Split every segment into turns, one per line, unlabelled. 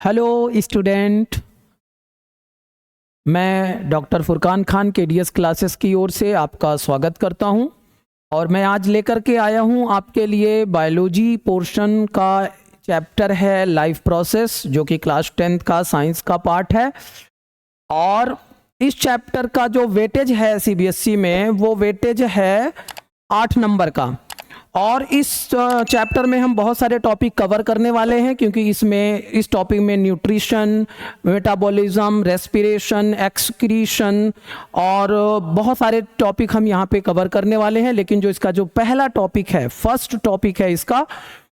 Hello student, मैं doctor Furqan Khan KDS classes की ओर से आपका स्वागत करता हूं और मैं आज लेकर के आया हूं आपके लिए बायोलॉजी पोर्शन का चैप्टर है लाइफ प्रोसेस, जो कि क्लास 10th का साइंस का पार्ट है। और इस चैप्टर का जो वेटेज है सीबीएसई में, वो वेटेज है 8 नंबर का। और इस चैप्टर में हम बहुत सारे टॉपिक कवर करने वाले हैं, क्योंकि इस टॉपिक में न्यूट्रिशन, मेटाबॉलिज्म, रेस्पिरेशन, एक्सक्रीशन और बहुत सारे टॉपिक हम यहाँ पे कवर करने वाले हैं। लेकिन जो इसका जो पहला टॉपिक है, फर्स्ट टॉपिक है इसका,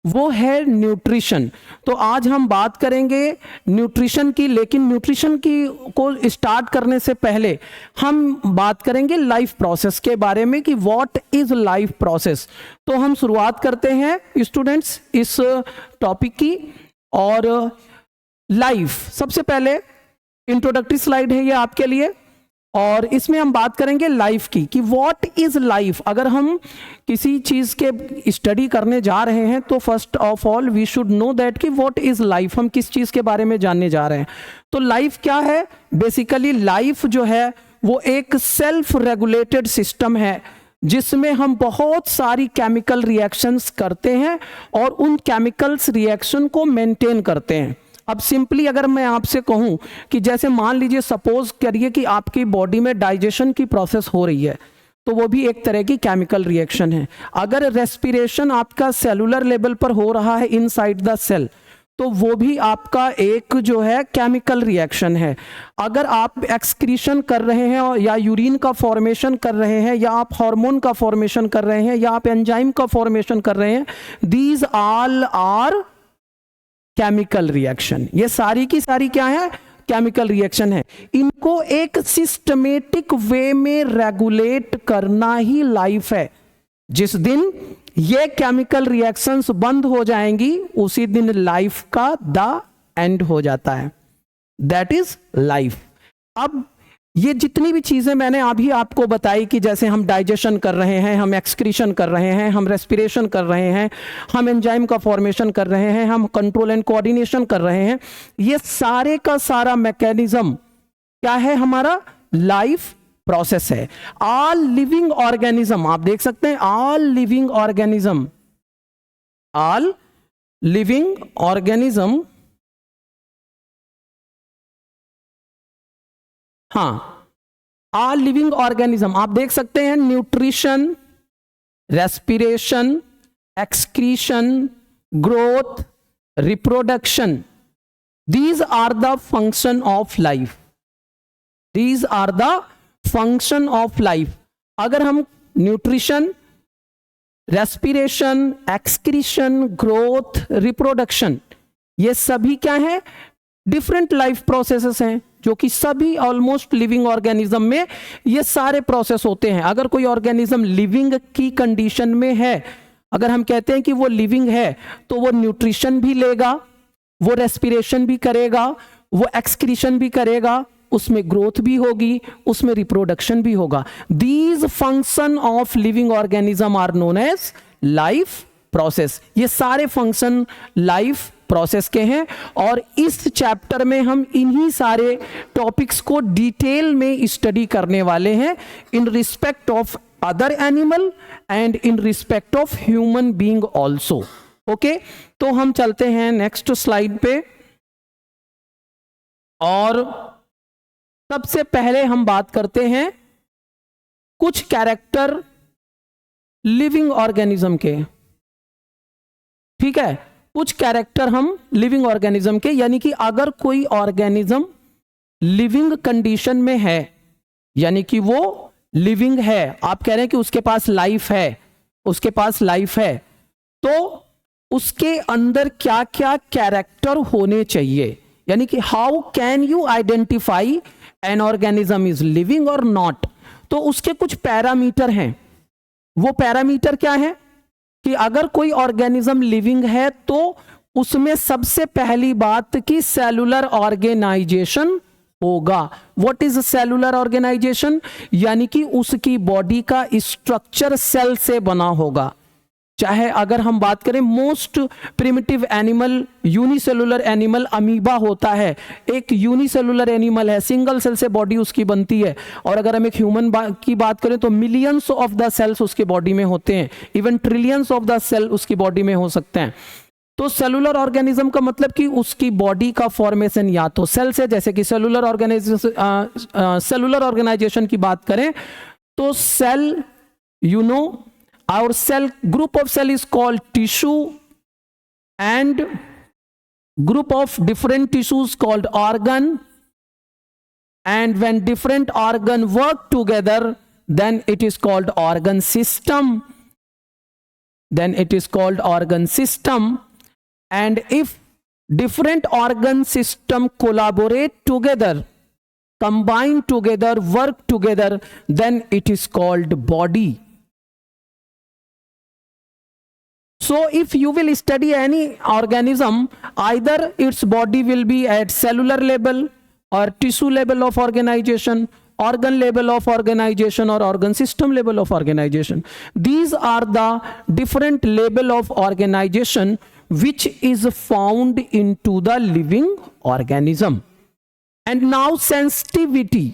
वो है न्यूट्रिशन। तो आज हम बात करेंगे न्यूट्रिशन की, लेकिन न्यूट्रिशन की को स्टार्ट करने से पहले हम बात करेंगे लाइफ प्रोसेस के बारे में कि व्हाट इज लाइफ प्रोसेस। तो हम शुरुआत करते हैं स्टूडेंट्स इस टॉपिक की। और लाइफ, सबसे पहले इंट्रोडक्टरी स्लाइड है ये आपके लिए, और इसमें हम बात करेंगे लाइफ की कि व्हाट इज लाइफ। अगर हम किसी चीज के स्टडी करने जा रहे हैं तो first of all we should know that कि व्हाट इज लाइफ, हम किस चीज के बारे में जानने जा रहे हैं। तो लाइफ क्या है? बेसिकली लाइफ जो है वो एक सेल्फ रेगुलेटेड सिस्टम है, जिसमें हम बहुत सारी केमिकल रिएक्शंस करते हैं और उन केमिकल्स रिएक्शन को मेंटेन करते हैं। अब सिंपली अगर मैं आपसे कहूं कि जैसे मान लीजिए, सपोज करिए कि आपकी बॉडी में डाइजेशन की प्रोसेस हो रही है, तो वो भी एक तरह की केमिकल रिएक्शन है। अगर रेस्पिरेशन आपका सेलुलर लेवल पर हो रहा है इनसाइड द सेल, तो वो भी आपका एक जो है केमिकल रिएक्शन है। अगर आप एक्सक्रीशन कर रहे हैं या यूरिन का फॉर्मेशन कर रहे हैं, या आप हार्मोन का फॉर्मेशन कर रहे हैं, या आप एंजाइम का फॉर्मेशन कर रहे हैं, these all are chemical reaction. ये सारी की सारी क्या है? केमिकल रिएक्शन है। इनको एक सिस्टमेटिक वे में रेगुलेट करना ही लाइफ है। जिस दिन ये केमिकल रिएक्शंस बंद हो जाएंगी, उसी दिन लाइफ का द एंड हो जाता है। That is life. अब ये जितनी भी चीजें मैंने अभी आपको बताई कि जैसे हम डाइजेशन कर रहे हैं, हम एक्सक्रीशन कर रहे हैं, हम रेस्पिरेशन कर रहे हैं, हम एंजाइम का फॉर्मेशन कर रहे हैं, हम कंट्रोल एंड कोऑर्डिनेशन कर रहे हैं, ये सारे का सारा मैकेनिज्म क्या है? हमारा लाइफ प्रोसेस है। ऑल लिविंग ऑर्गेनिज्म, आप देख सकते हैं, all living organism, all living organism, हाँ, ऑल लिविंग ऑर्गेनिज्म आप देख सकते हैं, nutrition, respiration, excretion, growth, reproduction, these are the function of life. These are the function of life. अगर हम nutrition, respiration, excretion, growth, reproduction, ये सभी क्या है? डिफरेंट लाइफ प्रोसेसेस हैं, जो कि सभी ऑलमोस्ट लिविंग ऑर्गेनिज्म में ये सारे प्रोसेस होते हैं। अगर कोई ऑर्गेनिज्म लिविंग की कंडीशन में है, अगर हम कहते हैं कि वो लिविंग है, तो वो न्यूट्रिशन भी लेगा, वो रेस्पिरेशन भी करेगा, वो एक्सक्रीशन भी करेगा, उसमें ग्रोथ भी होगी, उसमें रिप्रोडक्शन भी होगा। These function of living organism are known as life process. ये सारे फंक्शन लाइफ प्रोसेस के हैं, और इस चैप्टर में हम इन्हीं सारे टॉपिक्स को डिटेल में स्टडी करने वाले हैं, in respect of other animal and in respect of human being also. Okay, तो हम चलते हैं नेक्स्ट स्लाइड पे। और सबसे पहले हम बात करते हैं कुछ कैरेक्टर लिविंग ऑर्गेनिज्म के। ठीक है, कुछ कैरेक्टर हम लिविंग ऑर्गेनिज्म के, यानी कि अगर कोई ऑर्गेनिज्म लिविंग कंडीशन में है, यानी कि वो लिविंग है, आप कह रहे हैं कि उसके पास लाइफ है, उसके पास लाइफ है, तो उसके अंदर क्या क्या कैरेक्टर होने चाहिए, यानी कि how can you identify an organism is living और नॉट। तो उसके कुछ पैरामीटर हैं। वो पैरामीटर क्या है कि अगर कोई ऑर्गेनिज्म लिविंग है तो उसमें सबसे पहली बात कि सेलुलर ऑर्गेनाइजेशन होगा। What is cellular organisation? यानी कि उसकी बॉडी का स्ट्रक्चर सेल से बना होगा। चाहे अगर हम बात करें most primitive animal, unicellular animal amoeba होता है, एक यूनिसेलुलर एनिमल है, सिंगल सेल से बॉडी उसकी बनती है। और अगर हम एक ह्यूमन की बात करें तो मिलियंस ऑफ द सेल्स उसके बॉडी में होते हैं, even trillions of the cell उसकी बॉडी में हो सकते हैं। तो सेलुलर ऑर्गेनिज्म का मतलब कि उसकी बॉडी का फॉर्मेशन या तो सेल से, जैसे कि सेलुलर ऑर्गेनाइजेशन की बात करें तो cell, our cell group of cell is called tissue, and group of different tissues called organ, and when different organ work together then it is called organ system, and if different organ system collaborate together, combine together, work together, then it is called body. So if you will study any organism, either its body will be at cellular level or tissue level of organization, organ level of organization, or organ system level of organization. These are the different level of organization which is found into the living organism. And now sensitivity.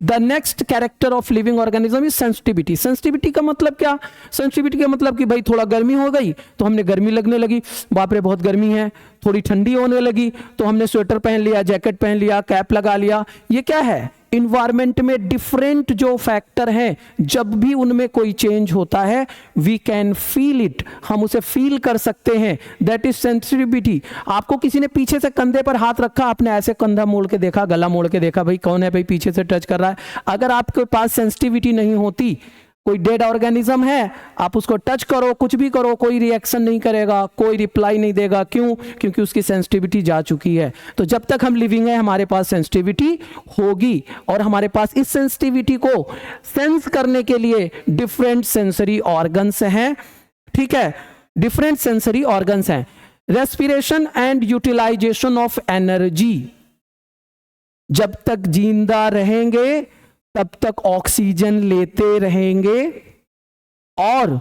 The next character of living organism is sensitivity. Sensitivity का मतलब क्या? Sensitivity का मतलब कि भाई थोड़ा गर्मी हो गई तो हमने गर्मी लगने लगी, बाप रे बहुत गर्मी है। थोड़ी ठंडी होने लगी तो हमने स्वेटर पहन लिया, जैकेट पहन लिया, कैप लगा लिया। ये क्या है? इन्वायरमेंट में डिफरेंट जो फैक्टर हैं, जब भी उनमें कोई चेंज होता है वी कैन फील इट, हम उसे फील कर सकते हैं। That is sensitivity. आपको किसी ने पीछे से कंधे पर हाथ रखा, आपने ऐसे कंधा मोड़ के देखा, गला मोड़ के देखा, भाई कौन है भाई पीछे से टच कर रहा है। अगर आपके पास सेंसिटिविटी नहीं होती, कोई डेड ऑर्गेनिज्म है, आप उसको टच करो, कुछ भी करो, कोई रिएक्शन नहीं करेगा, कोई रिप्लाई नहीं देगा। क्यों? क्योंकि उसकी सेंसिटिविटी जा चुकी है। तो जब तक हम लिविंग है हमारे पास सेंसिटिविटी होगी, और हमारे पास इस सेंसिटिविटी को सेंस करने के लिए डिफरेंट सेंसरी ऑर्गन्स हैं। ठीक है, डिफरेंट सेंसरी ऑर्गन्स हैं। Respiration and utilisation of energy. जब तक जिंदा रहेंगे तब तक ऑक्सीजन लेते रहेंगे, और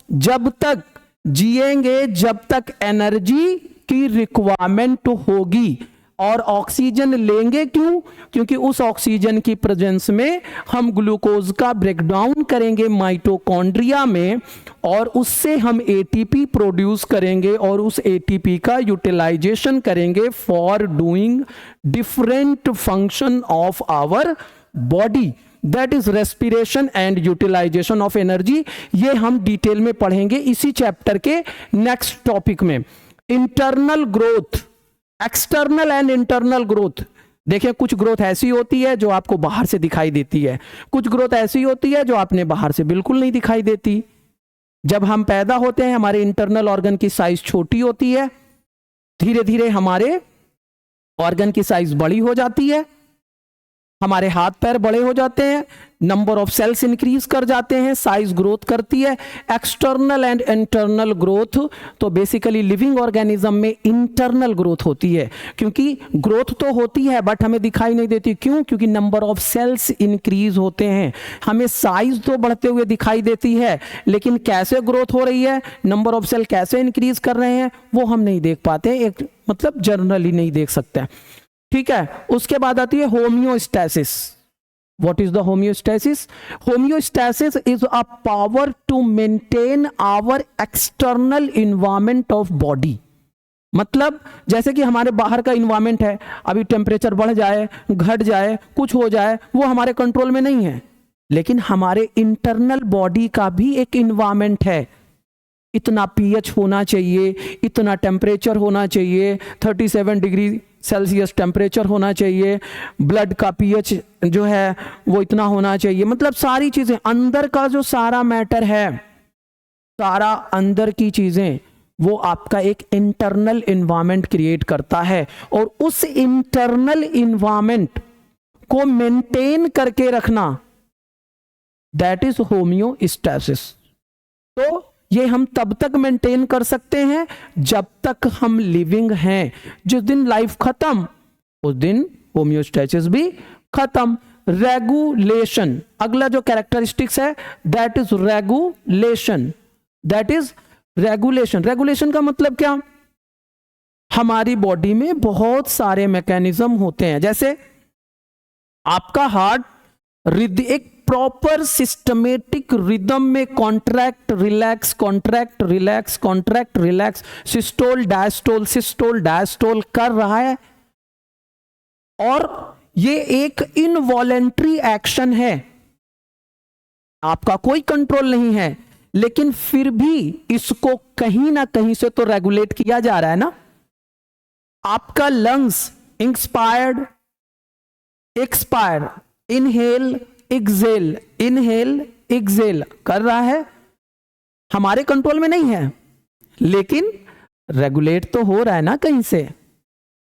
जब तक जिएंगे जब तक एनर्जी की रिक्वायरमेंट होगी। और ऑक्सीजन लेंगे क्यों? क्योंकि उस ऑक्सीजन की प्रेजेंस में हम ग्लूकोज का ब्रेकडाउन करेंगे माइटोकॉन्ड्रिया में, और उससे हम एटीपी प्रोड्यूस करेंगे, और उस एटीपी का यूटिलाइजेशन करेंगे for doing different function of our body. That is respiration and utilisation of energy. ये हम डिटेल में पढ़ेंगे इसी चैप्टर के नेक्स्ट टॉपिक में। Internal growth, external and internal growth. देखिए, कुछ ग्रोथ ऐसी होती है जो आपको बाहर से दिखाई देती है, कुछ ग्रोथ ऐसी होती है जो आपने बाहर से बिल्कुल नहीं दिखाई देती। जब हम पैदा होते हैं हमारे इंटरनल ऑर्गन की साइज छोटी होती है, धीरे धीरे हमारे ऑर्गन की साइज बड़ी हो जाती है, हमारे हाथ पैर बड़े हो जाते हैं, नंबर ऑफ सेल्स इंक्रीज कर जाते हैं, साइज ग्रोथ करती है। एक्सटर्नल एंड इंटरनल ग्रोथ, तो बेसिकली लिविंग ऑर्गेनिज्म में इंटरनल ग्रोथ होती है, क्योंकि ग्रोथ तो होती है बट हमें दिखाई नहीं देती। क्यों? क्योंकि नंबर ऑफ सेल्स इंक्रीज होते हैं। हमें साइज तो बढ़ते हुए दिखाई देती है, लेकिन कैसे ग्रोथ हो रही है, नंबर ऑफ सेल कैसे इंक्रीज कर रहे हैं, वो हम नहीं देख पाते, एक मतलब जनरली नहीं देख सकते। ठीक है, उसके बाद आती है homeostasis. What is the homeostasis? Homeostasis is a power to maintain our external environment of body. मतलब जैसे कि हमारे बाहर का इन्वायरमेंट है, अभी टेम्परेचर बढ़ जाए, घट जाए, कुछ हो जाए, वो हमारे कंट्रोल में नहीं है, लेकिन हमारे इंटरनल बॉडी का भी एक इन्वायरमेंट है। इतना पीएच होना चाहिए, इतना टेम्परेचर होना चाहिए, 37 डिग्री सेल्सियस टेम्परेचर होना चाहिए, ब्लड का पीएच जो है वो इतना होना चाहिए। मतलब सारी चीजें, अंदर का जो सारा मैटर है, सारा अंदर की चीजें, वो आपका एक इंटरनल इन्वायरमेंट क्रिएट करता है, और उस इंटरनल इन्वायरमेंट को मेंटेन करके रखना, दैट इज होम्योस्टैसिस। तो ये हम तब तक मेंटेन कर सकते हैं जब तक हम लिविंग हैं। जिस दिन लाइफ खत्म उस दिन होम्योस्टैसिस भी खत्म। रेगुलेशन, अगला जो कैरेक्टरिस्टिक्स है that is regulation. That is regulation, regulation का मतलब क्या? हमारी बॉडी में बहुत सारे मैकेनिज्म होते हैं, जैसे आपका हार्ट एक प्रॉपर सिस्टमेटिक रिदम में contract relax, contract relax, contract relax, systole diastole कर रहा है, और ये एक इनवॉलेंट्री एक्शन है, आपका कोई कंट्रोल नहीं है, लेकिन फिर भी इसको कहीं ना कहीं से तो रेगुलेट किया जा रहा है ना। आपका lungs inspired expire, inhale exhale कर रहा है, हमारे कंट्रोल में नहीं है, लेकिन रेगुलेट तो हो रहा है ना,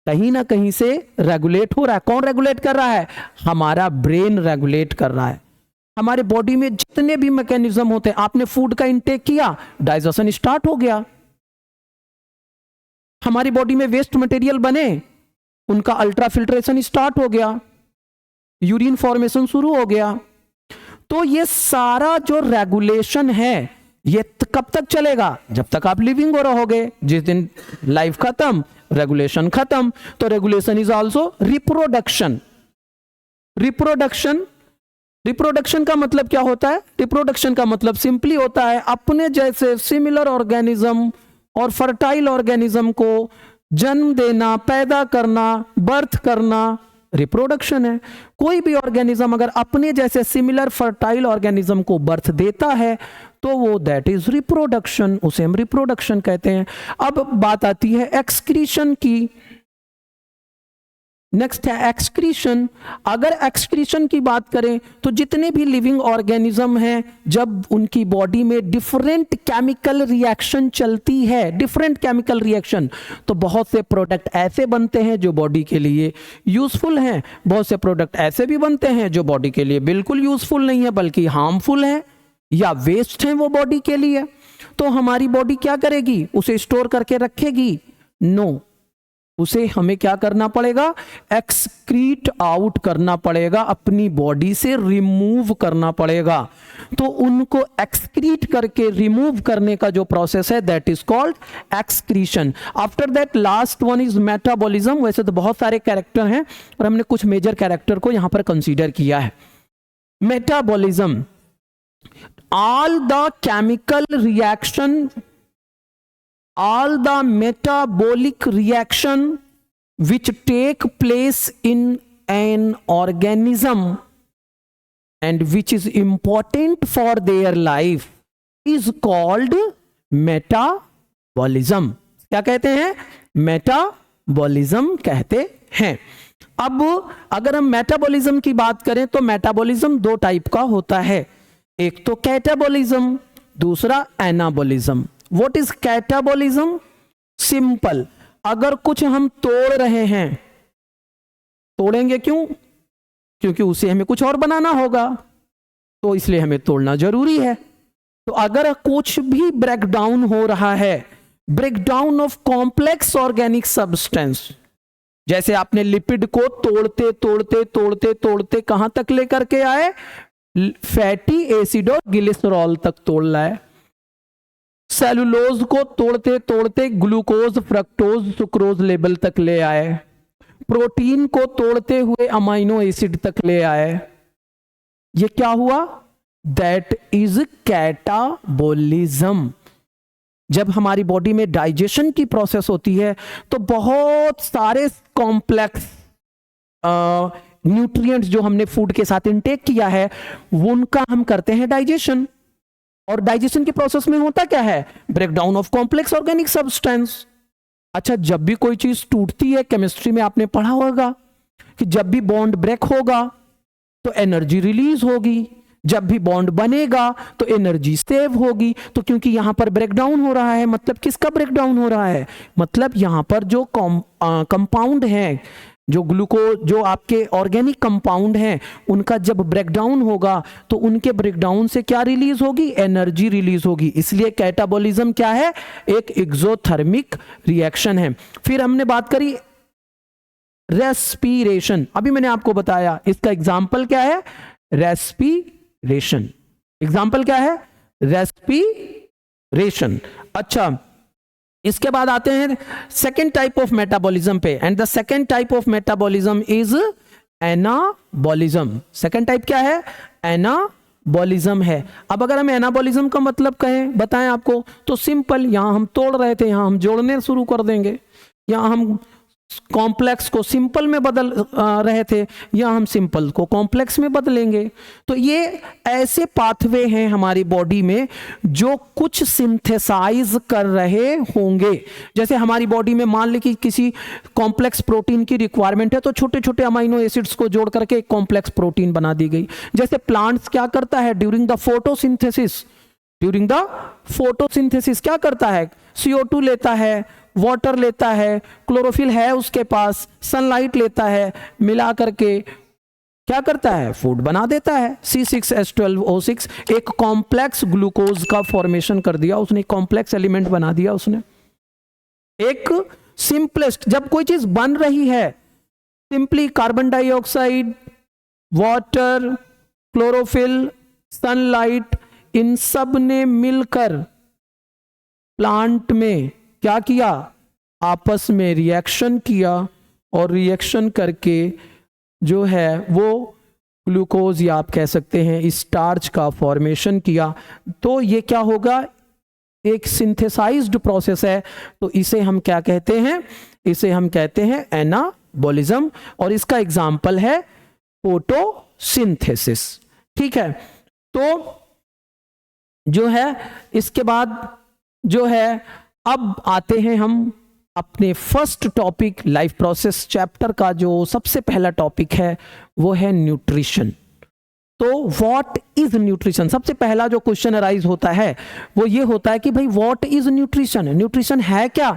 कहीं ना कहीं से रेगुलेट हो रहा है। कौन रेगुलेट कर रहा है? हमारा ब्रेन रेगुलेट कर रहा है। हमारे बॉडी में जितने भी मैकेनिज्म होते हैं, आपने फूड का इंटेक किया, डाइजेशन स्टार्ट हो गया, हमारी बॉडी में वेस्ट मटेरियल बने, उनका अल्ट्रा फिल्ट्रेशन स्टार्ट हो गया, यूरिन फॉर्मेशन शुरू हो गया। तो ये सारा जो रेगुलेशन है, ये कब तक चलेगा? जब तक आप लिविंग हो रहोगे। जिस दिन लाइफ खत्म, रेगुलेशन खत्म। तो regulation is also reproduction. Reproduction का मतलब क्या होता है? रिप्रोडक्शन का मतलब सिंपली होता है अपने जैसे सिमिलर ऑर्गेनिज्म और फर्टाइल ऑर्गेनिज्म को जन्म देना, पैदा करना, बर्थ करना, रिप्रोडक्शन है। कोई भी ऑर्गेनिज्म अगर अपने जैसे सिमिलर फर्टाइल ऑर्गेनिज्म को बर्थ देता है तो वो दैट इज रिप्रोडक्शन, उसे हम रिप्रोडक्शन कहते हैं। अब बात आती है एक्सक्रीशन की। नेक्स्ट है एक्सक्रीशन। अगर एक्सक्रीशन की बात करें तो जितने भी लिविंग ऑर्गेनिज्म हैं, जब उनकी बॉडी में डिफरेंट केमिकल रिएक्शन चलती है, डिफरेंट केमिकल रिएक्शन, तो बहुत से प्रोडक्ट ऐसे बनते हैं जो बॉडी के लिए यूजफुल हैं, बहुत से प्रोडक्ट ऐसे भी बनते हैं जो बॉडी के लिए बिल्कुल यूजफुल नहीं है बल्कि हार्मफुल हैं या वेस्ट हैं वो बॉडी के लिए। तो हमारी बॉडी क्या करेगी? उसे स्टोर करके रखेगी? नो, उसे हमें क्या करना पड़ेगा? एक्सक्रीट आउट करना पड़ेगा, अपनी बॉडी से रिमूव करना पड़ेगा। तो उनको एक्सक्रीट करके रिमूव करने का जो प्रोसेस है that is called excretion. After that last one is metabolism. वैसे तो बहुत सारे कैरेक्टर हैं और हमने कुछ मेजर कैरेक्टर को यहां पर कंसीडर किया है। Metabolism, all the chemical reaction, all the metabolic reaction which take place in an organism and which is important for their life is called metabolism. क्या कहते हैं? मेटाबॉलिज्म कहते हैं। अब अगर हम मेटाबॉलिज्म की बात करें तो मेटाबॉलिज्म दो टाइप का होता है, एक तो कैटाबॉलिज्म, दूसरा anabolism. What is catabolism? Simple, अगर कुछ हम तोड़ रहे हैं, तोड़ेंगे क्यों? क्योंकि उसे हमें कुछ और बनाना होगा, तो इसलिए हमें तोड़ना जरूरी है। तो अगर कुछ भी ब्रेकडाउन हो रहा है, breakdown of complex organic substance, जैसे आपने लिपिड को तोड़ते तोड़ते तोड़ते तोड़ते कहां तक लेकर के आए? फैटी एसिड और ग्लिसरॉल तक तोड़ लाए। सेलुलोज को तोड़ते तोड़ते ग्लूकोज, फ्रक्टोज, सुक्रोज लेवल तक ले आए। प्रोटीन को तोड़ते हुए अमाइनो एसिड तक ले आए। ये क्या हुआ? That is catabolism. जब हमारी बॉडी में डाइजेशन की प्रोसेस होती है तो बहुत सारे कॉम्प्लेक्स न्यूट्रिएंट्स जो हमने फूड के साथ इनटेक किया है वो उनका हम करते हैं डाइजेशन। और डाइजेशन की प्रोसेस में होता क्या है? Breakdown of complex organic substance. अच्छा, जब भी कोई चीज टूटती है, केमिस्ट्री में आपने पढ़ा होगा कि जब भी बॉन्ड ब्रेक होगा तो एनर्जी रिलीज होगी, जब भी बॉन्ड बनेगा तो एनर्जी सेव होगी। तो क्योंकि यहां पर ब्रेकडाउन हो रहा है, मतलब किसका ब्रेकडाउन हो रहा है? मतलब यहां पर जो कंपाउंड है, जो ग्लूकोज, जो आपके ऑर्गेनिक कंपाउंड हैं, उनका जब ब्रेकडाउन होगा तो उनके ब्रेकडाउन से क्या रिलीज होगी? एनर्जी रिलीज होगी। इसलिए कैटाबॉलिज्म क्या है? एक एक्सोथर्मिक रिएक्शन है। फिर हमने बात करी रेस्पिरेशन। अभी मैंने आपको बताया इसका एग्जाम्पल क्या है? रेस्पिरेशन। एग्जाम्पल क्या है? रेस्पिरेशन। अच्छा, इसके बाद आते हैं सेकेंड टाइप ऑफ मेटाबॉलिज्म पे, and the second type of metabolism is anabolism. Second type क्या है? एनाबॉलिज्म है। अब अगर हम एनाबॉलिज्म का मतलब कहें, बताएं आपको, तो सिंपल, यहां हम तोड़ रहे थे, यहां हम जोड़ने शुरू कर देंगे। यहां हम कॉम्प्लेक्स को सिंपल में बदल रहे थे, या हम सिंपल को कॉम्प्लेक्स में बदलेंगे। तो ये ऐसे पाथवे हैं हमारी बॉडी में जो कुछ सिंथेसाइज कर रहे होंगे। जैसे हमारी बॉडी में मान ली कि किसी कॉम्प्लेक्स प्रोटीन की रिक्वायरमेंट है, तो छोटे छोटे अमाइनो एसिड्स को जोड़ करके एक कॉम्प्लेक्स प्रोटीन बना दी गई। जैसे प्लांट्स क्या करता है during the photosynthesis, during the photosynthesis क्या करता है? CO2 लेता है, वाटर लेता है, क्लोरोफिल है उसके पास, सनलाइट लेता है, मिला करके क्या करता है? फूड बना देता है। C6H12O6 एक कॉम्प्लेक्स ग्लूकोज का फॉर्मेशन कर दिया उसने, कॉम्प्लेक्स एलिमेंट बना दिया उसने। एक सिंपलेस्ट, जब कोई चीज बन रही है, simply carbon dioxide, water, chlorophyll, sunlight, इन सब ने मिलकर प्लांट में क्या किया? आपस में रिएक्शन किया, और रिएक्शन करके जो है वो ग्लूकोज, या आप कह सकते हैं स्टार्च का फॉर्मेशन किया। तो ये क्या होगा? एक सिंथेसाइज्ड प्रोसेस है। तो इसे हम क्या कहते हैं? इसे हम कहते हैं एनाबॉलिज्म, और इसका एग्जाम्पल है फोटोसिंथेसिस। ठीक है, तो जो है इसके बाद जो है, अब आते हैं हम अपने first topic, life process chapter का जो सबसे पहला टॉपिक है वो है न्यूट्रिशन। तो व्हाट इज न्यूट्रिशन? सबसे पहला जो क्वेश्चन अराइज होता है वो ये होता है कि भाई व्हाट इज न्यूट्रिशन? न्यूट्रिशन है क्या?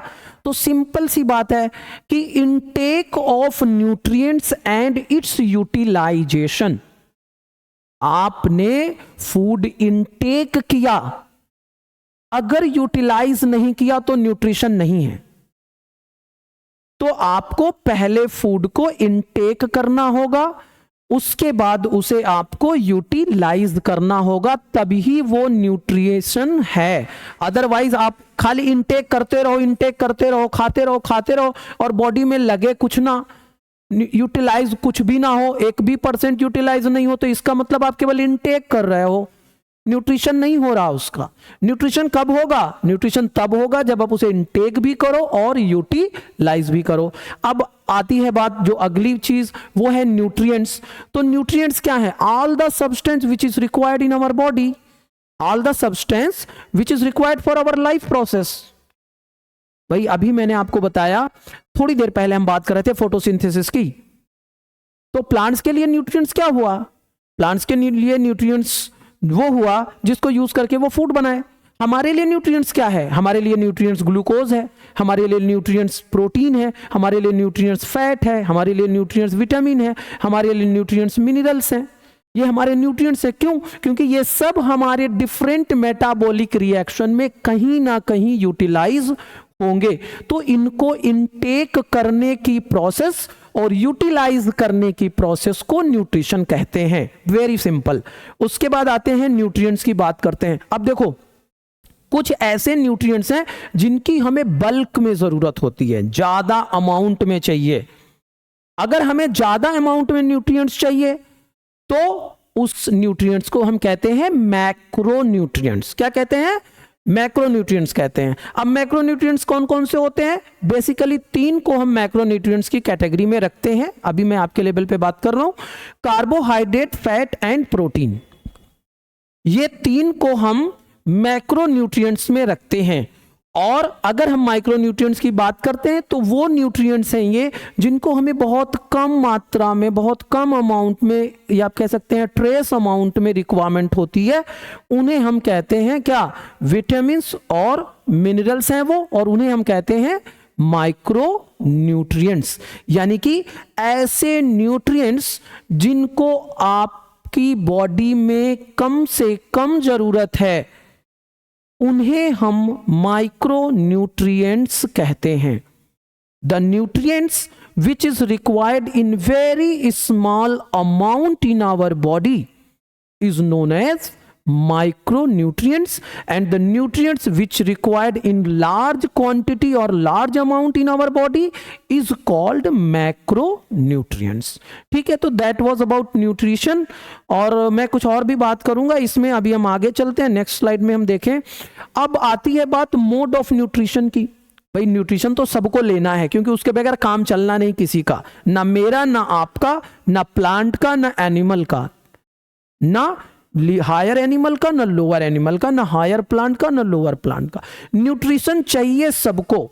तो सिंपल सी बात है कि intake of nutrients and its utilisation. आपने फूड इनटेक किया, अगर यूटिलाइज नहीं किया तो न्यूट्रिशन नहीं है। तो आपको पहले फूड को इनटेक करना होगा, उसके बाद उसे आपको यूटिलाइज करना होगा, तभी वो न्यूट्रिशन है। अदरवाइज आप खाली इनटेक करते रहो, इनटेक करते रहो, खाते रहो, खाते रहो, और बॉडी में लगे कुछ ना, यूटिलाइज कुछ भी ना हो, 1% यूटिलाइज नहीं हो, तो इसका मतलब आप केवल इनटेक कर रहे हो, न्यूट्रिशन नहीं हो रहा उसका। न्यूट्रिशन कब होगा? न्यूट्रिशन तब होगा जब आप उसे इनटेक भी करो और यूटिलाइज भी करो। अब आती है बात जो अगली चीज, वो है न्यूट्रिएंट्स। तो न्यूट्रिएंट्स क्या है? All the substance which is required in our body, all the substance which is required for our life process. भाई अभी मैंने आपको बताया, थोड़ी देर पहले हम बात कर रहे थे फोटोसिंथेसिस की। तो प्लांट्स के लिए न्यूट्रिएंट्स क्या हुआ? प्लांट्स के लिए न्यूट्रिएंट्स वो हुआ जिसको यूज करके वो फूड बनाए। हमारे लिए न्यूट्रिएंट्स क्या है? हमारे लिए न्यूट्रिएंट्स ग्लूकोज है, हमारे लिए न्यूट्रिएंट्स प्रोटीन है, हमारे लिए न्यूट्रिएंट्स फैट है, हमारे लिए न्यूट्रिएंट्स विटामिन है, हमारे लिए न्यूट्रिएंट्स मिनरल्स हैं। ये हमारे न्यूट्रिएंट्स है। क्यों? क्योंकि ये सब हमारे डिफरेंट मेटाबॉलिक रिएक्शन में कहीं ना कहीं यूटिलाइज होंगे। तो इनको इनटेक करने की प्रोसेस और यूटिलाइज करने की प्रोसेस को न्यूट्रिशन कहते हैं। Very simple. उसके बाद आते हैं न्यूट्रिएंट्स की बात करते हैं। अब देखो, कुछ ऐसे न्यूट्रिएंट्स हैं जिनकी हमें बल्क में जरूरत होती है, ज्यादा अमाउंट में चाहिए। अगर हमें ज्यादा अमाउंट में न्यूट्रिएंट्स चाहिए तो उस न्यूट्रिएंट्स को हम कहते हैं मैक्रोन्यूट्रिएंट्स। क्या कहते हैं? मैक्रोन्यूट्रिएंट्स कहते हैं। अब मैक्रोन्यूट्रिएंट्स कौन कौन से होते हैं? बेसिकली 3 को हम मैक्रोन्यूट्रिएंट्स की कैटेगरी में रखते हैं। अभी मैं आपके लेवल पे बात कर रहा हूं। कार्बोहाइड्रेट, फैट एंड प्रोटीन, ये 3 को हम मैक्रोन्यूट्रिएंट्स में रखते हैं। और अगर हम माइक्रोन्यूट्रिएंट्स की बात करते हैं तो वो न्यूट्रिएंट्स हैं ये जिनको हमें बहुत कम मात्रा में, बहुत कम अमाउंट में, या आप कह सकते हैं ट्रेस अमाउंट में रिक्वायरमेंट होती है। उन्हें हम कहते हैं क्या? विटामिन्स और मिनरल्स हैं वो, और उन्हें हम कहते हैं माइक्रो न्यूट्रिएंट्स। यानी कि ऐसे न्यूट्रिएंट्स जिनको आपकी बॉडी में कम से कम जरूरत है, उन्हें हम माइक्रो न्यूट्रिएंट्स कहते हैं। The nutrients which is required in very small amount in our body is known as micronutrients, and the nutrients which required in large quantity or large amount in our body is called macronutrients. ठीक है, तो that was about nutrition. और मैं कुछ और भी बात करूंगा इसमें, अभी हम आगे चलते हैं, नेक्स्ट स्लाइड में हम देखें। अब आती है बात मोड ऑफ न्यूट्रिशन की। भाई न्यूट्रिशन तो सबको लेना है, क्योंकि उसके बगैर काम चलना नहीं किसी का, ना मेरा, ना आपका, ना प्लांट का, ना एनिमल का, ना हायर एनिमल का, ना लोअर एनिमल का, ना हायर प्लांट का, ना लोअर प्लांट का। न्यूट्रिशन चाहिए सबको,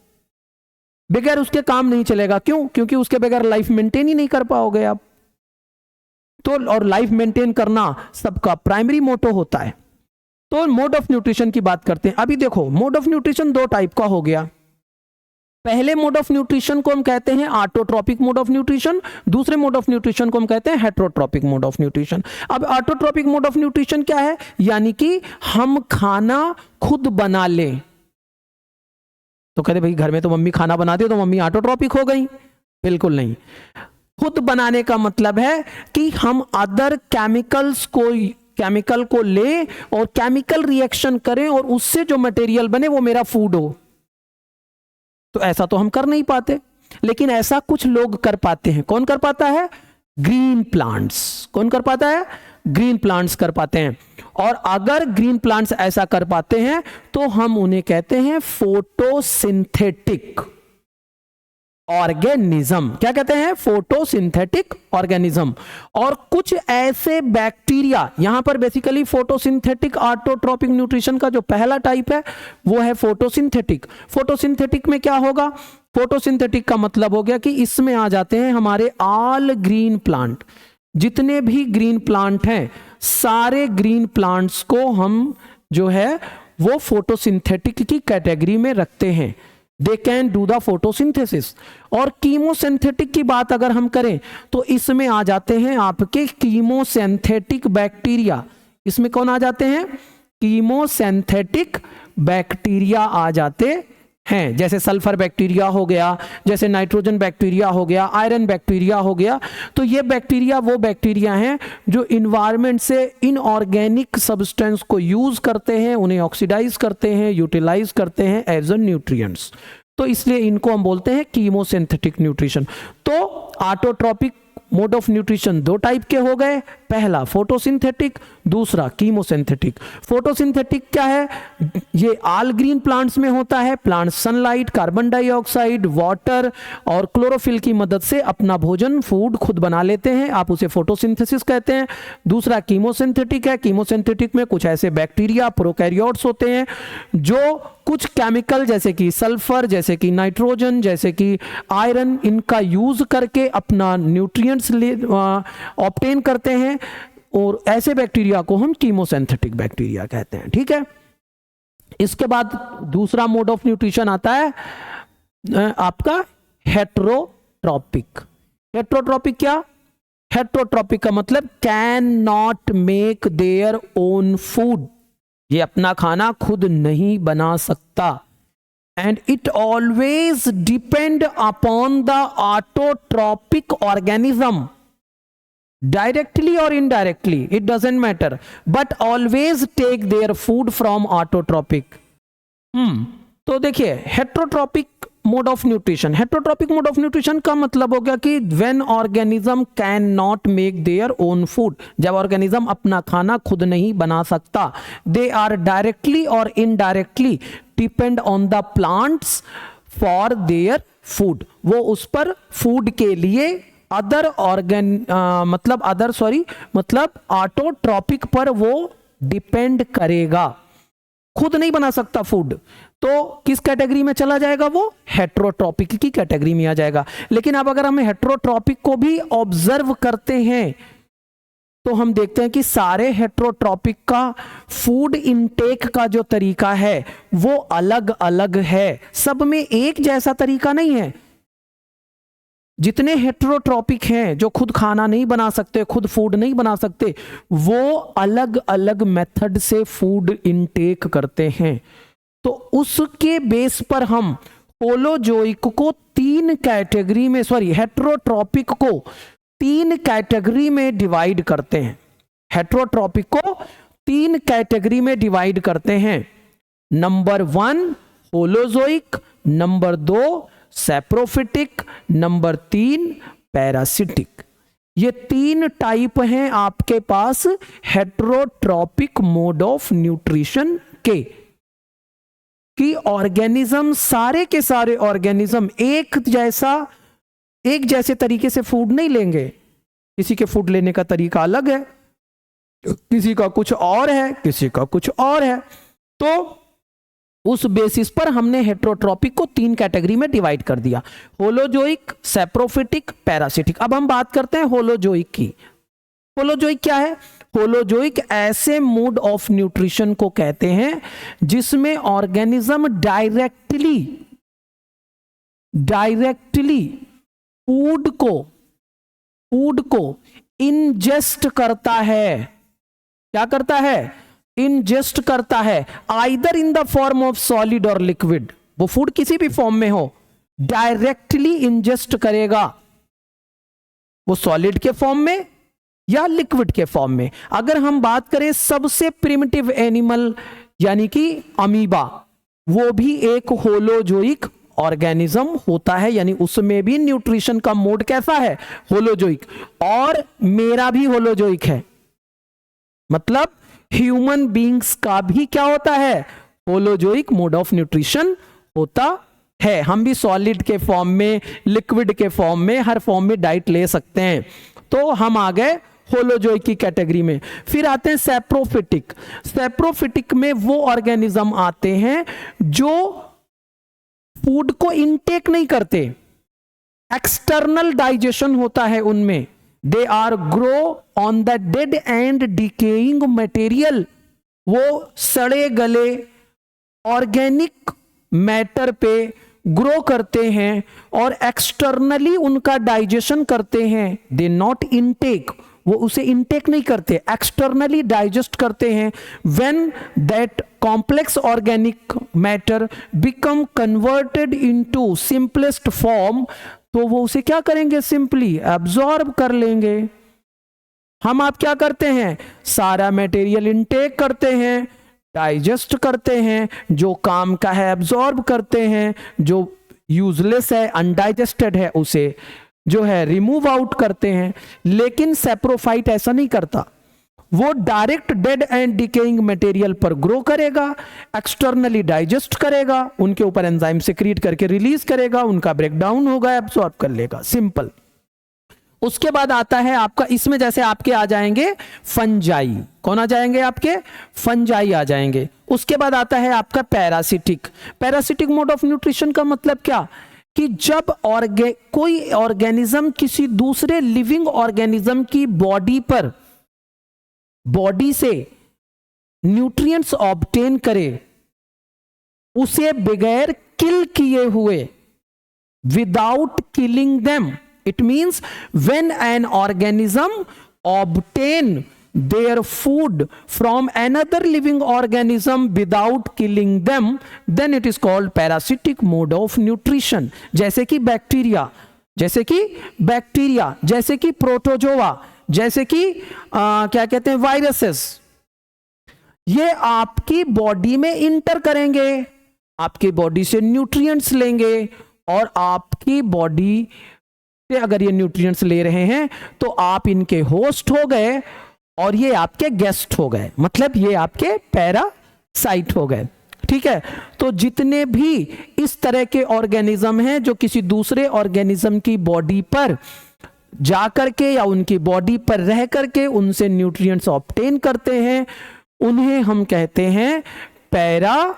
बगैर उसके काम नहीं चलेगा। क्यों? क्योंकि उसके बगैर लाइफ मेंटेन ही नहीं कर पाओगे आप। तो और लाइफ मेंटेन करना सबका प्राइमरी मोटो होता है। तो मोड ऑफ न्यूट्रिशन की बात करते हैं। अभी देखो, मोड ऑफ न्यूट्रिशन दो टाइप का हो गया। पहले मोड ऑफ न्यूट्रिशन को हम कहते हैं ऑटोट्रॉपिक मोड ऑफ न्यूट्रिशन, दूसरे मोड ऑफ न्यूट्रिशन को हम कहते हैं हेटरोट्रॉपिक मोड ऑफ न्यूट्रिशन। अब ऑटोट्रॉपिक मोड ऑफ न्यूट्रिशन क्या है? यानी कि हम खाना खुद बना लें। तो कहते भाई घर में तो मम्मी खाना बनाती है तो मम्मी ऑटोट्रॉपिक हो गई? बिल्कुल नहीं। खुद बनाने का मतलब है कि हम अदर केमिकल को ले और केमिकल रिएक्शन करें और उससे जो मटेरियल बने वो मेरा फूड हो। तो ऐसा तो हम कर नहीं पाते, लेकिन ऐसा कुछ लोग कर पाते हैं। कौन कर पाता है? Green plants. कौन कर पाता है? ग्रीन प्लांट्स कर पाते हैं। और अगर ग्रीन प्लांट्स ऐसा कर पाते हैं तो हम उन्हें कहते हैं फोटोसिंथेटिक ऑर्गेनिज्म। क्या कहते हैं? Photosynthetic organism. और कुछ ऐसे बैक्टीरिया, यहां पर बेसिकली फोटोसिंथेटिक ऑटोट्रॉपिक न्यूट्रिशन का जो पहला टाइप है वो है फोटोसिंथेटिक। फोटोसिंथेटिक में क्या होगा? फोटोसिंथेटिक का मतलब हो गया कि इसमें आ जाते हैं हमारे ऑल ग्रीन प्लांट। जितने भी ग्रीन प्लांट हैं, सारे ग्रीन प्लांट्स को हम जो है वो फोटोसिंथेटिक की कैटेगरी में रखते हैं। They can do the photosynthesis. और कीमोसिंथेटिक की बात अगर हम करें तो इसमें आ जाते हैं आपके कीमोसिंथेटिक बैक्टीरिया। इसमें कौन आ जाते हैं? कीमोसिंथेटिक बैक्टीरिया आ जाते हैं। जैसे सल्फर बैक्टीरिया हो गया, जैसे नाइट्रोजन बैक्टीरिया हो गया, आयरन बैक्टीरिया हो गया। तो ये बैक्टीरिया वो बैक्टीरिया हैं जो इन्वायरमेंट से इनऑर्गेनिक सब्सटेंस को यूज करते हैं, उन्हें ऑक्सीडाइज करते हैं, यूटिलाइज करते हैं एज अ न्यूट्रिएंट्स। तो इसलिए इनको हम बोलते हैं कीमोसिंथेटिक न्यूट्रिशन। तो ऑटोट्रॉपिक मोड ऑफ न्यूट्रिशन दो टाइप के हो गए, पहला फोटोसिंथेटिक, दूसरा कीमोसिंथेटिक। फोटोसिंथेटिक क्या है? ये ऑल ग्रीन प्लांट्स में होता है। Plant sunlight, carbon dioxide, water और क्लोरोफिल की मदद से अपना भोजन, फूड खुद बना लेते हैं, आप उसे फोटोसिंथेसिस कहते हैं। दूसरा कीमोसिंथेटिक है। कीमोसिंथेटिक में कुछ ऐसे बैक्टीरिया, प्रोकैरियोट्स होते हैं जो कुछ केमिकल जैसे कि सल्फर, जैसे कि नाइट्रोजन, जैसे कि आयरन, इनका यूज करके अपना न्यूट्रिएंट्स ऑब्टेन करते हैं, और ऐसे बैक्टीरिया को हम कीमोसिंथेटिक बैक्टीरिया कहते हैं। ठीक है। इसके बाद दूसरा मोड ऑफ न्यूट्रिशन आता है आपका हेटरोट्रॉपिक। हेटरोट्रॉपिक क्या? हेटरोट्रॉपिक का मतलब can not make their own food. ये अपना खाना खुद नहीं बना सकता। And it always depend upon the autotrophic organism, directly or indirectly, it doesn't matter, but always take their food from autotropic. तो देखिए heterotrophic mode of nutrition. Heterotrophic mode of nutrition का मतलब हो गया कि when organism can not make their own food, जब organism अपना खाना खुद नहीं बना सकता, दे आर डायरेक्टली और indirectly depend on the plants for their food. वो उस पर फूड के लिए मतलब ऑटोट्रॉपिक पर वो डिपेंड करेगा, खुद नहीं बना सकता फूड। तो किस कैटेगरी में चला जाएगा? वो हेटरोट्रॉपिक की कैटेगरी में आ जाएगा। लेकिन अब अगर हम हेटरोट्रॉपिक को भी ऑब्जर्व करते हैं तो हम देखते हैं कि सारे हेटरोट्रॉपिक का फूड इनटेक का जो तरीका है वो अलग अलग है, सब में एक जैसा तरीका नहीं है। जितने हेटरोट्रॉपिक हैं जो खुद खाना नहीं बना सकते, खुद फूड नहीं बना सकते, वो अलग अलग मेथड से फूड इनटेक करते हैं। तो उसके बेस पर हम होलोजोइक को हेटरोट्रॉपिक को 3 कैटेगरी में डिवाइड करते हैं। हेटरोट्रॉपिक को तीन कैटेगरी में डिवाइड करते हैं। Number 1 holozoic, number 2 saprophytic, number 3 parasitic. ये तीन टाइप हैं आपके पास हेटेरोट्रॉपिक मोड ऑफ न्यूट्रिशन के, कि ऑर्गेनिज्म, सारे के सारे ऑर्गेनिज्म एक जैसे तरीके से फूड नहीं लेंगे। किसी के फूड लेने का तरीका अलग है, किसी का कुछ और है, किसी का कुछ और है। तो उस बेसिस पर हमने हेटेरोट्रॉपिक को तीन कैटेगरी में डिवाइड कर दिया, होलोजोइक, सैप्रोफिटिक, पैरासिटिक। अब हम बात करते हैं होलोजोइक की। होलोजोइक क्या है? होलोजोइक ऐसे मोड ऑफ न्यूट्रिशन को कहते हैं जिसमें ऑर्गेनिज्म डायरेक्टली फूड को इंजेस्ट करता है। क्या करता है? इंजेस्ट करता है, either in the form of solid और लिक्विड। वो फूड किसी भी फॉर्म में हो, डायरेक्टली इंजेस्ट करेगा, वो सॉलिड के फॉर्म में या लिक्विड के फॉर्म में। अगर हम बात करें सबसे प्रिमिटिव एनिमल यानी कि अमीबा, वो भी एक होलोजोइक ऑर्गेनिज्म होता है, यानी उसमें भी न्यूट्रिशन का मोड कैसा है? होलोजोइक। और मेरा भी होलोजोइक है, मतलब ह्यूमन बींग्स का भी क्या होता है? होलोजोइक मोड ऑफ न्यूट्रिशन होता है। हम भी सॉलिड के फॉर्म में, लिक्विड के फॉर्म में, हर फॉर्म में डाइट ले सकते हैं। तो हम आ गए होलोजोइक की कैटेगरी में। फिर आते हैं सैप्रोफिटिक। सैप्रोफिटिक में वो ऑर्गेनिज्म आते हैं जो फूड को इनटेक नहीं करते, एक्सटर्नल डाइजेशन होता है उनमें। They are grow on the dead and decaying material. वो सड़े गले ऑर्गेनिक मैटर पे ग्रो करते हैं और एक्सटर्नली उनका डाइजेशन करते हैं। दे नॉट इनटेक, वो उसे इनटेक नहीं करते, एक्सटर्नली डाइजेस्ट करते हैं। When that complex organic matter become converted into simplest form, तो वो उसे क्या करेंगे? सिंपली एब्जॉर्ब कर लेंगे। हम आप क्या करते हैं? सारा मटेरियल इनटेक करते हैं, डाइजेस्ट करते हैं, जो काम का है एब्जॉर्ब करते हैं, जो यूजलेस है, अनडाइजेस्टेड है, उसे जो है रिमूव आउट करते हैं। लेकिन सैप्रोफाइट ऐसा नहीं करता, वो direct dead and decaying material पर ग्रो करेगा, एक्सटर्नली डाइजेस्ट करेगा, उनके ऊपर एंजाइम सिक्रीट करके रिलीज करेगा, उनका ब्रेकडाउन होगा, एब्सॉर्ब कर लेगा, सिंपल। उसके बाद आता है आपका, इसमें जैसे आपके आ जाएंगे फंजाई। कौन आ जाएंगे? आपके फंजाई आ जाएंगे। उसके बाद आता है आपका parasitic. Parasitic mode of nutrition का मतलब क्या? कि जब कोई ऑर्गेनिज्म किसी दूसरे लिविंग ऑर्गेनिज्म की बॉडी से न्यूट्रिएंट्स ऑब्टेन करे, उसे बगैर किल किए हुए, without killing them. It means when an organism obtain their food from another living organism without killing them, then it is called parasitic mode of nutrition। जैसे कि bacteria, जैसे कि प्रोटोजोआ, जैसे कि क्या कहते हैं, वायरसेस, ये आपकी बॉडी में इंटर करेंगे, आपकी बॉडी से न्यूट्रिएंट्स लेंगे, और आपकी बॉडी से अगर ये न्यूट्रिएंट्स ले रहे हैं तो आप इनके होस्ट हो गए और ये आपके गेस्ट हो गए, मतलब ये आपके पैरासाइट हो गए। ठीक है, तो जितने भी इस तरह के ऑर्गेनिज्म हैं जो किसी दूसरे ऑर्गेनिज्म की बॉडी पर जाकर के या उनकी बॉडी पर रह करके उनसे न्यूट्रिएंट्स ऑब्टेन करते हैं, उन्हें हम कहते हैं पैरासाइट।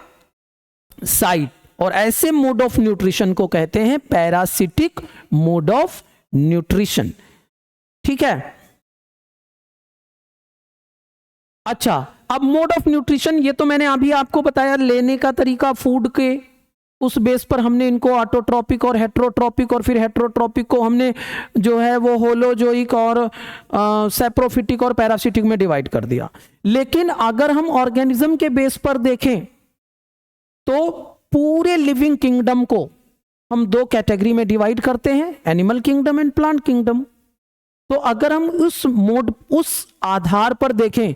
और ऐसे मोड ऑफ न्यूट्रिशन को कहते हैं पैरासिटिक मोड ऑफ न्यूट्रिशन। ठीक है, अच्छा, अब मोड ऑफ न्यूट्रिशन, ये तो मैंने अभी आपको बताया, लेने का तरीका फूड के, उस बेस पर हमने इनको ऑटोट्रॉपिक और हेटेरोट्रॉपिक, और फिर हेटेरोट्रॉपिक को हमने जो है वो होलोजोइक और सैप्रोफिटिक और पैरासिटिक में डिवाइड कर दिया। लेकिन अगर हम ऑर्गेनिज्म के बेस पर देखें तो पूरे लिविंग किंगडम को हम दो कैटेगरी में डिवाइड करते हैं, animal kingdom and plant kingdom. तो अगर हम उस आधार पर देखें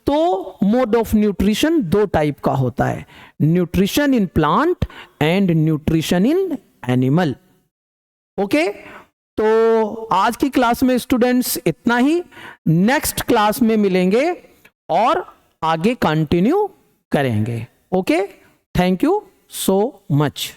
तो मोड ऑफ न्यूट्रिशन दो टाइप का होता है, nutrition in plant and nutrition in animal. Okay, तो आज की क्लास में स्टूडेंट्स इतना ही। नेक्स्ट क्लास में मिलेंगे और आगे कंटिन्यू करेंगे। Okay, thank you so much.